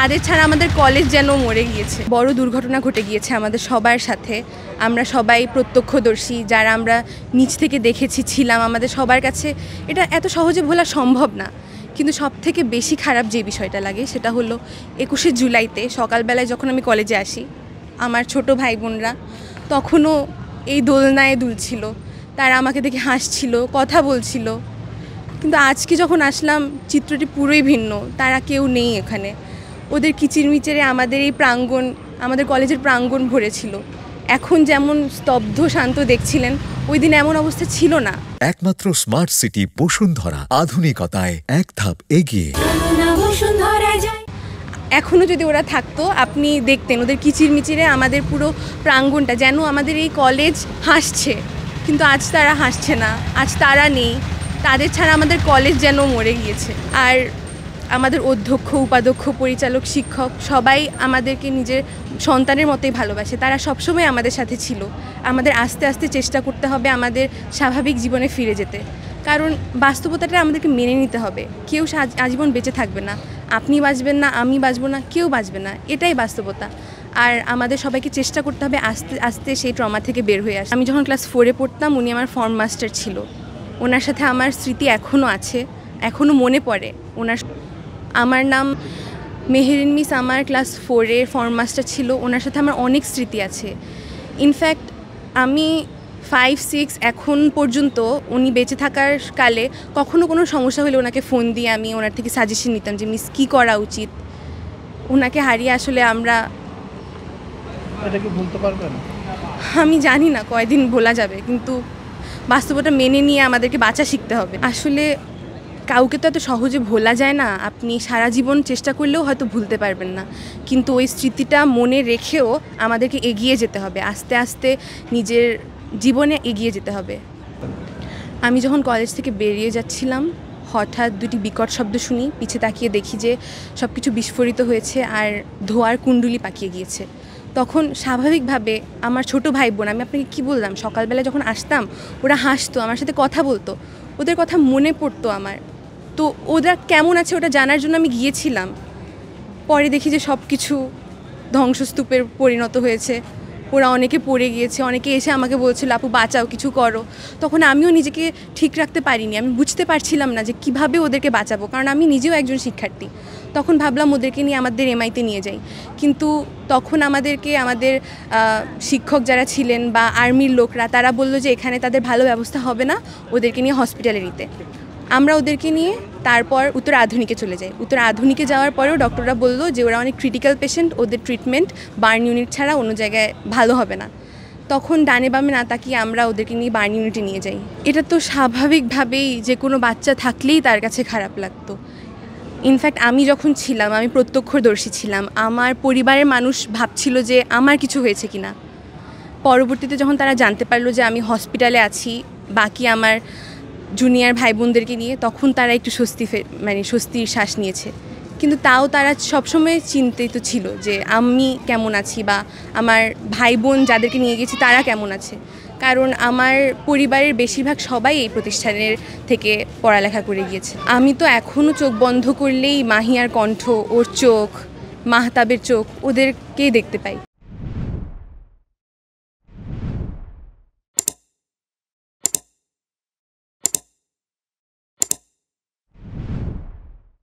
তাদের ছাড়া আমাদের কলেজ যেন মরে গিয়েছে। বড় দুর্ঘটনা ঘটে গিয়েছে আমাদের সবার সাথে। আমরা সবাই প্রত্যক্ষদর্শী, যারা আমরা নিচ থেকে দেখেছি ছিলাম। আমাদের সবার কাছে এটা এত সহজে ভোলা সম্ভব না। কিন্তু সবথেকে বেশি খারাপ যে বিষয়টা লাগে সেটা হলো 21শে জুলাইতে সকালবেলায় যখন আমি কলেজে আসি, আমার ছোট ভাই বোনরা তখনও এই দোলনায় দুলছিল। তারা আমাকে দেখে হাসছিল, কথা বলছিল। কিন্তু আজকে যখন আসলাম চিত্রটি পুরোই ভিন্ন। তারা কেউ নেই এখানে। ওদের কিচিরমিচিরে আমাদের এই প্রাঙ্গণ, আমাদের কলেজের প্রাঙ্গণ ভরেছিল। এখন যেমন স্তব্ধ শান্ত দেখছিলেন, ওই দিন এমন অবস্থা ছিল না। একমাত্র স্মার্ট সিটি বসুন্ধরা, আধুনিকতায় এক ধাপ এগিয়ে। এখনও যদি ওরা থাকতো, আপনি দেখতেন ওদের কিচিরমিচিরে আমাদের পুরো প্রাঙ্গণটা যেন আমাদের এই কলেজ হাসছে। কিন্তু আজ তারা হাসছে না, আজ তারা নেই। তাদের ছাড়া আমাদের কলেজ যেন মরে গিয়েছে। আর আমাদের অধ্যক্ষ, উপাধ্যক্ষ, পরিচালক, শিক্ষক সবাই আমাদেরকে নিজের সন্তানের মতোই ভালোবাসে। তারা সবসময় আমাদের সাথে ছিল। আমাদের আস্তে আস্তে চেষ্টা করতে হবে আমাদের স্বাভাবিক জীবনে ফিরে যেতে, কারণ বাস্তবতাটা আমাদেরকে মেনে নিতে হবে। কেউ আজীবন বেঁচে থাকবে না। আপনি বাঁচবেন না, আমি বাঁচবো না, কেউ বাঁচবে না। এটাই বাস্তবতা। আর আমাদের সবাইকে চেষ্টা করতে হবে আস্তে আস্তে সেই ট্রমা থেকে বের হয়ে আসে। আমি যখন ক্লাস 4-এ পড়তাম, উনি আমার ফর্ম মাস্টার ছিল। ওনার সাথে আমার স্মৃতি এখনও আছে, এখনও মনে পড়ে ওনার। আমার নাম মেহেরিন মিস, আমার ক্লাস 4-এ ফর্ম মাস্টার ছিল। ওনার সাথে আমার অনেক স্মৃতি আছে। ইনফ্যাক্ট আমি 5-6 এখন পর্যন্ত উনি বেঁচে থাকার কালে কখনো কোনো সমস্যা হলে ওনাকে ফোন দিয়ে আমি ওনার থেকে সাজেশন নিতাম যে মিস কী করা উচিত। ওনাকে হারিয়ে আসলে আমরা এটা কি ভুলতে পারবেন? আমি জানি না কয়দিন ভোলা যাবে, কিন্তু বাস্তবতা মেনে নিয়ে আমাদেরকে বাঁচা শিখতে হবে। আসলে কাউকে তো এত সহজে ভোলা যায় না। আপনি সারা জীবন চেষ্টা করলেও হয়তো ভুলতে পারবেন না, কিন্তু ওই স্মৃতিটা মনে রেখেও আমাদেরকে এগিয়ে যেতে হবে। আস্তে আস্তে নিজের জীবনে এগিয়ে যেতে হবে। আমি যখন কলেজ থেকে বেরিয়ে যাচ্ছিলাম, হঠাৎ দুটি বিকট শব্দ শুনি। পিছে তাকিয়ে দেখি যে সব কিছু বিস্ফোরিত হয়েছে আর ধোঁয়ার কুণ্ডুলি পাকিয়ে গিয়েছে। তখন স্বাভাবিকভাবে আমার ছোট ভাই বোন, আমি আপনাকে কী বললাম, সকালবেলা যখন আসতাম ওরা হাসতো, আমার সাথে কথা বলতো, ওদের কথা মনে পড়তো আমার। তো ওরা কেমন আছে ওটা জানার জন্য আমি গিয়েছিলাম। পরে দেখি যে সব কিছু ধ্বংসস্তূপের পরিণত হয়েছে। ওরা অনেকে পড়ে গিয়েছে, অনেকে এসে আমাকে বলছিল আপু বাঁচাও, কিছু করো। তখন আমিও নিজেকে ঠিক রাখতে পারিনি। আমি বুঝতে পারছিলাম না যে কিভাবে ওদেরকে বাঁচাবো, কারণ আমি নিজেও একজন শিক্ষার্থী। তখন ভাবলাম ওদেরকে নিয়ে আমাদের এমআইতে নিয়ে যাই, কিন্তু তখন আমাদেরকে আমাদের শিক্ষক যারা ছিলেন বা আর্মির লোকরা, তারা বললো যে এখানে তাদের ভালো ব্যবস্থা হবে না, ওদেরকে নিয়ে হসপিটালে নিতে। আমরা ওদেরকে নিয়ে তারপর উত্তর আধুনিকে চলে যাই। উত্তর আধুনিকে যাওয়ার পরেও ডক্টররা বললো যে ওরা অনেক ক্রিটিক্যাল পেশেন্ট, ওদের ট্রিটমেন্ট বার্ন ইউনিট ছাড়া অন্য জায়গায় ভালো হবে না। তখন ডানে বামে না তাকিয়ে আমরা ওদেরকে নিয়ে বার্ন ইউনিটে নিয়ে যাই। এটা তো স্বাভাবিকভাবেই যে কোনো বাচ্চা থাকলেই তার কাছে খারাপ লাগতো। ইনফ্যাক্ট আমি যখন ছিলাম, আমি প্রত্যক্ষদর্শী ছিলাম। আমার পরিবারের মানুষ ভাবছিল যে আমার কিছু হয়েছে কিনা। পরবর্তীতে যখন তারা জানতে পারলো যে আমি হসপিটালে আছি বাকি আমার জুনিয়র ভাই বোনদেরকে নিয়ে, তখন তারা একটু স্বস্তির শ্বাস নিয়েছে। কিন্তু তাও তারা সবসময় চিন্তিত ছিল যে আমি কেমন আছি বা আমার ভাই বোন যাদেরকে নিয়ে গেছি তারা কেমন আছে, কারণ আমার পরিবারের বেশিরভাগ সবাই এই প্রতিষ্ঠানের থেকে পড়ালেখা করে গিয়েছে। আমি তো এখনও চোখ বন্ধ করলেই মাহিয়ার কণ্ঠ, ওর চোখ, মাহতাবের চোখ, ওদেরকেই দেখতে পাই।